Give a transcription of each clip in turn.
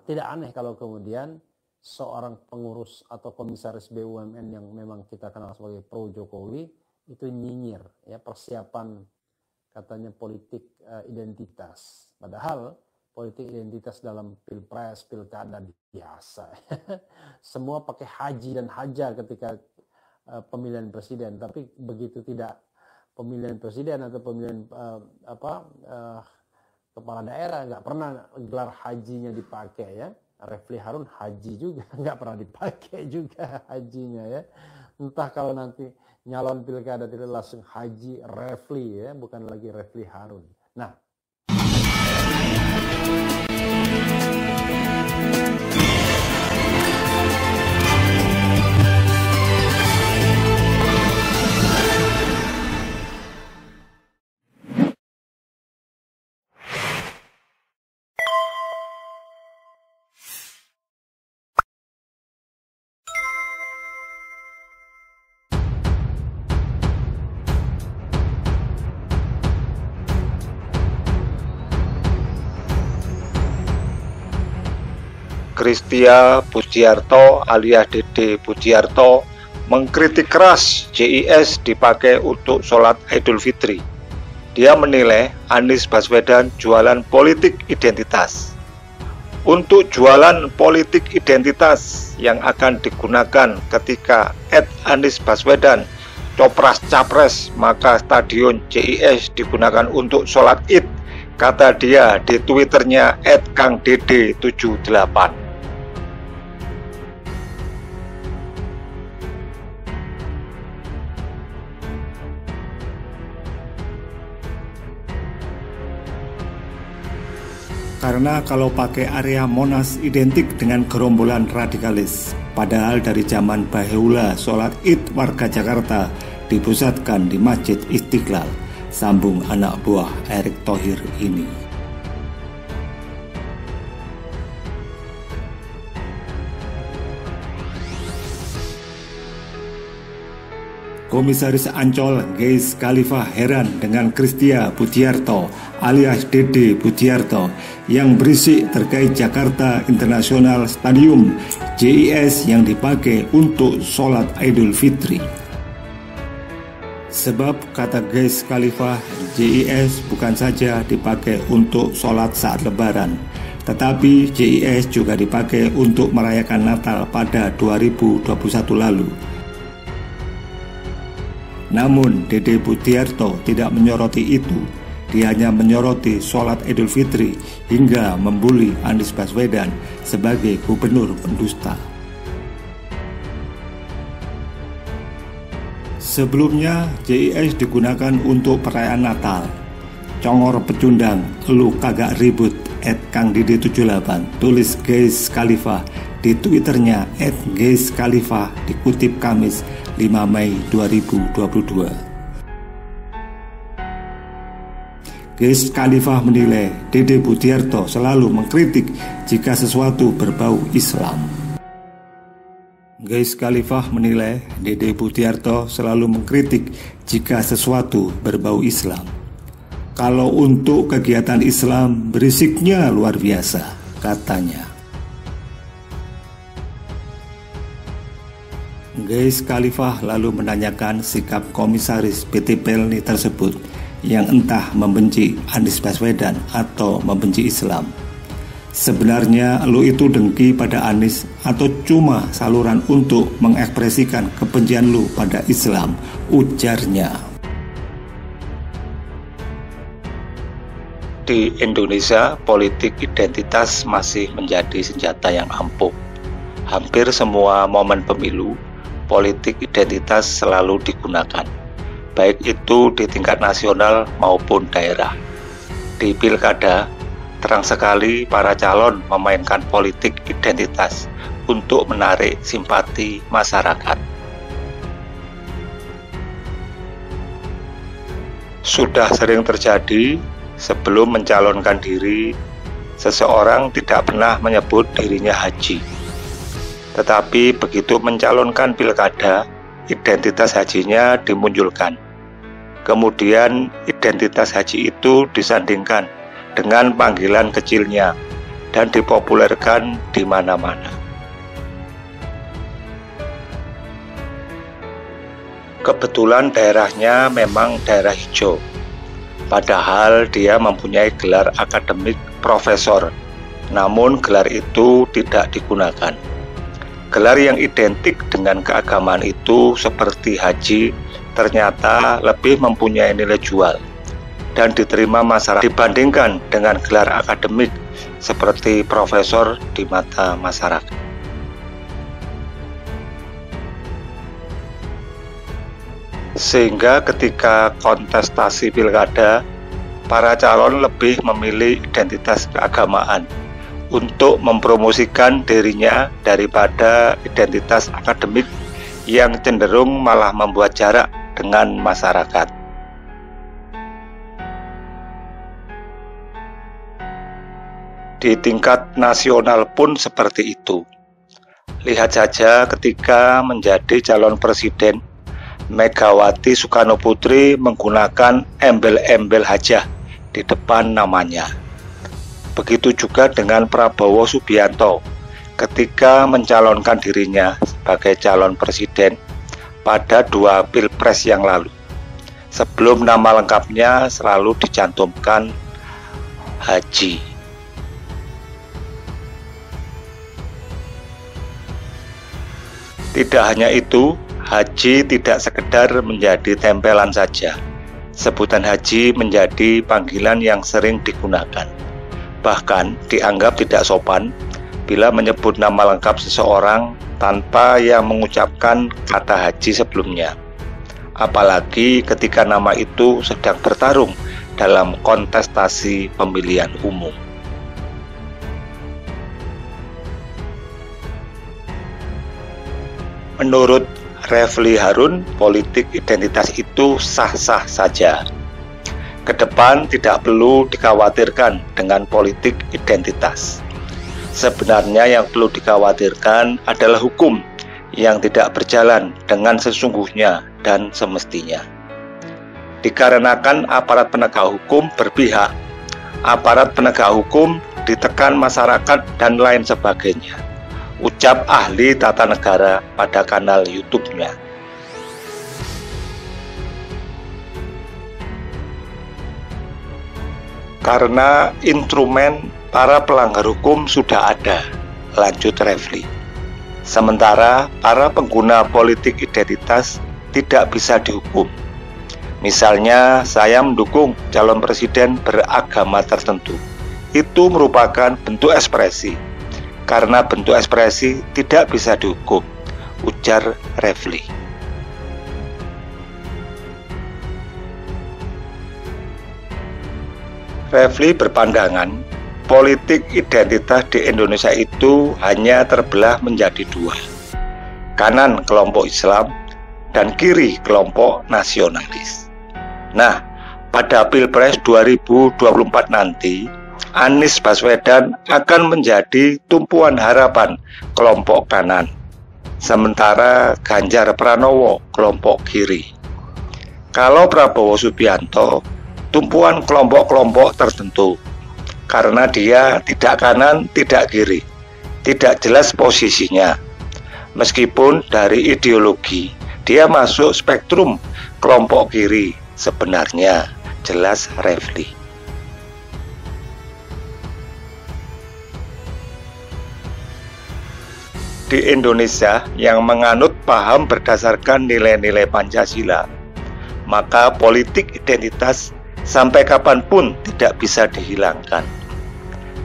Tidak aneh kalau kemudian seorang pengurus atau komisaris BUMN yang memang kita kenal sebagai pro Jokowi itu nyinyir ya persiapan katanya politik identitas. Padahal politik identitas dalam pilpres, pilkada biasa. Semua pakai haji dan haja ketika pemilihan presiden, tapi begitu tidak pemilihan presiden atau pemilihan kepala daerah nggak pernah gelar hajinya dipakai ya. Refli Harun haji juga nggak pernah dipakai juga hajinya ya. Entah kalau nanti nyalon pilkada tidak langsung haji Refli ya, bukan lagi Refli Harun. Nah, Christia Pujiarto alias Dede Pujiarto mengkritik keras JIS dipakai untuk sholat Idul Fitri. Dia menilai Anies Baswedan jualan politik identitas. Untuk jualan politik identitas yang akan digunakan ketika Anies Baswedan copras-capres, maka stadion JIS digunakan untuk sholat Id, kata dia di Twitternya @kangdede78. Karena kalau pakai area Monas identik dengan gerombolan radikalis. Padahal dari zaman Bahula sholat Id warga Jakarta dipusatkan di Masjid Istiqlal, sambung anak buah Erick Thohir ini. Komisaris Ancol Geis Khalifa heran dengan Christia Pujiarto alias Dede Pujiarto yang berisik terkait Jakarta International Stadium JIS yang dipakai untuk sholat Idul Fitri. Sebab kata Geis Khalifa, JIS bukan saja dipakai untuk sholat saat lebaran, tetapi JIS juga dipakai untuk merayakan Natal pada 2021 lalu. Namun Dede Pujiarto tidak menyoroti itu. Dia hanya menyoroti sholat Idul Fitri hingga membuli Anies Baswedan sebagai gubernur pendusta. Sebelumnya JIS digunakan untuk perayaan Natal. Congor pecundang, lu kagak ribut @kangdede78, tulis Geis Khalifa di Twitternya @geiskhalifa, dikutip Kamis 5 Mei 2022. Geis Khalifa menilai Dede Pujiarto selalu mengkritik jika sesuatu berbau Islam. Geis Khalifa menilai Dede Pujiarto selalu mengkritik jika sesuatu berbau Islam. Kalau untuk kegiatan Islam berisiknya luar biasa, katanya. Geis Khalifa lalu menanyakan sikap komisaris PT Pelni tersebut yang entah membenci Anies Baswedan atau membenci Islam. Sebenarnya lu itu dengki pada Anies atau cuma saluran untuk mengekspresikan kebencian lu pada Islam, ujarnya. Di Indonesia, politik identitas masih menjadi senjata yang ampuh. Hampir semua momen pemilu, politik identitas selalu digunakan, baik itu di tingkat nasional maupun daerah. Di pilkada, terang sekali para calon memainkan politik identitas untuk menarik simpati masyarakat. Sudah sering terjadi, sebelum mencalonkan diri, seseorang tidak pernah menyebut dirinya haji. Tetapi begitu mencalonkan pilkada, identitas hajinya dimunculkan. Kemudian identitas haji itu disandingkan dengan panggilan kecilnya, dan dipopulerkan di mana-mana. Kebetulan daerahnya memang daerah hijau, padahal dia mempunyai gelar akademik profesor, namun gelar itu tidak digunakan. Gelar yang identik dengan keagamaan itu seperti haji ternyata lebih mempunyai nilai jual dan diterima masyarakat dibandingkan dengan gelar akademik seperti profesor di mata masyarakat. Sehingga ketika kontestasi pilkada, para calon lebih memilih identitas keagamaan untuk mempromosikan dirinya daripada identitas akademik yang cenderung malah membuat jarak dengan masyarakat. Di tingkat nasional pun seperti itu. Lihat saja ketika menjadi calon presiden, Megawati Soekarno Putri menggunakan embel-embel hajah di depan namanya. Begitu juga dengan Prabowo Subianto ketika mencalonkan dirinya sebagai calon presiden pada 2 pilpres yang lalu. Sebelum nama lengkapnya selalu dicantumkan Haji. Tidak hanya itu, Haji tidak sekedar menjadi tempelan saja. Sebutan Haji menjadi panggilan yang sering digunakan. Bahkan dianggap tidak sopan bila menyebut nama lengkap seseorang tanpa yang mengucapkan kata haji sebelumnya. Apalagi ketika nama itu sedang bertarung dalam kontestasi pemilihan umum. Menurut Refli Harun, politik identitas itu sah-sah saja. Kedepan tidak perlu dikhawatirkan dengan politik identitas. Sebenarnya yang perlu dikhawatirkan adalah hukum yang tidak berjalan dengan sesungguhnya dan semestinya. Dikarenakan aparat penegak hukum berpihak, aparat penegak hukum ditekan masyarakat dan lain sebagainya. Ucap ahli tata negara pada kanal YouTube-nya. Karena instrumen para pelanggar hukum sudah ada, lanjut Refli. Sementara para pengguna politik identitas tidak bisa dihukum. Misalnya saya mendukung calon presiden beragama tertentu. Itu merupakan bentuk ekspresi. Karena bentuk ekspresi tidak bisa dihukum, ujar Refli. Refli berpandangan, politik identitas di Indonesia itu hanya terbelah menjadi 2. Kanan kelompok Islam dan kiri kelompok nasionalis. Nah, pada Pilpres 2024 nanti, Anies Baswedan akan menjadi tumpuan harapan kelompok kanan. Sementara Ganjar Pranowo kelompok kiri. Kalau Prabowo Subianto tumpuan kelompok-kelompok tertentu, karena dia tidak kanan, tidak kiri, tidak jelas posisinya. Meskipun dari ideologi, dia masuk spektrum kelompok kiri, sebenarnya jelas Refli. Di Indonesia yang menganut paham berdasarkan nilai-nilai Pancasila, maka politik identitas sampai kapanpun tidak bisa dihilangkan.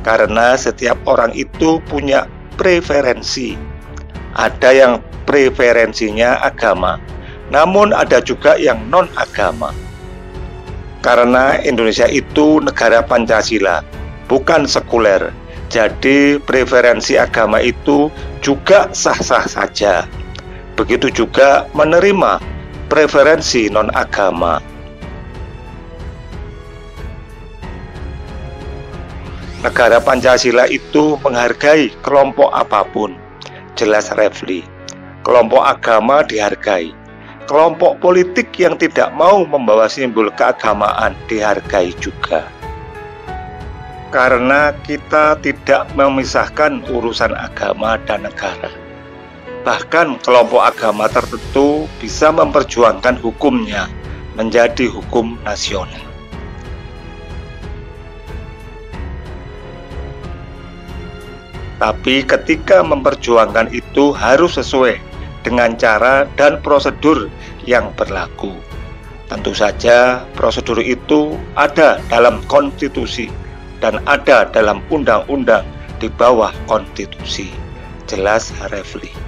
Karena setiap orang itu punya preferensi. Ada yang preferensinya agama, namun ada juga yang non-agama. Karena Indonesia itu negara Pancasila, bukan sekuler. Jadi preferensi agama itu juga sah-sah saja. Begitu juga menerima preferensi non-agama. Negara Pancasila itu menghargai kelompok apapun, jelas Refli. Kelompok agama dihargai. Kelompok politik yang tidak mau membawa simbol keagamaan dihargai juga. karena kita tidak memisahkan urusan agama dan negara. Bahkan kelompok agama tertentu bisa memperjuangkan hukumnya menjadi hukum nasional. Tapi ketika memperjuangkan itu harus sesuai dengan cara dan prosedur yang berlaku. Tentu saja prosedur itu ada dalam konstitusi dan ada dalam undang-undang di bawah konstitusi. Jelas Refli.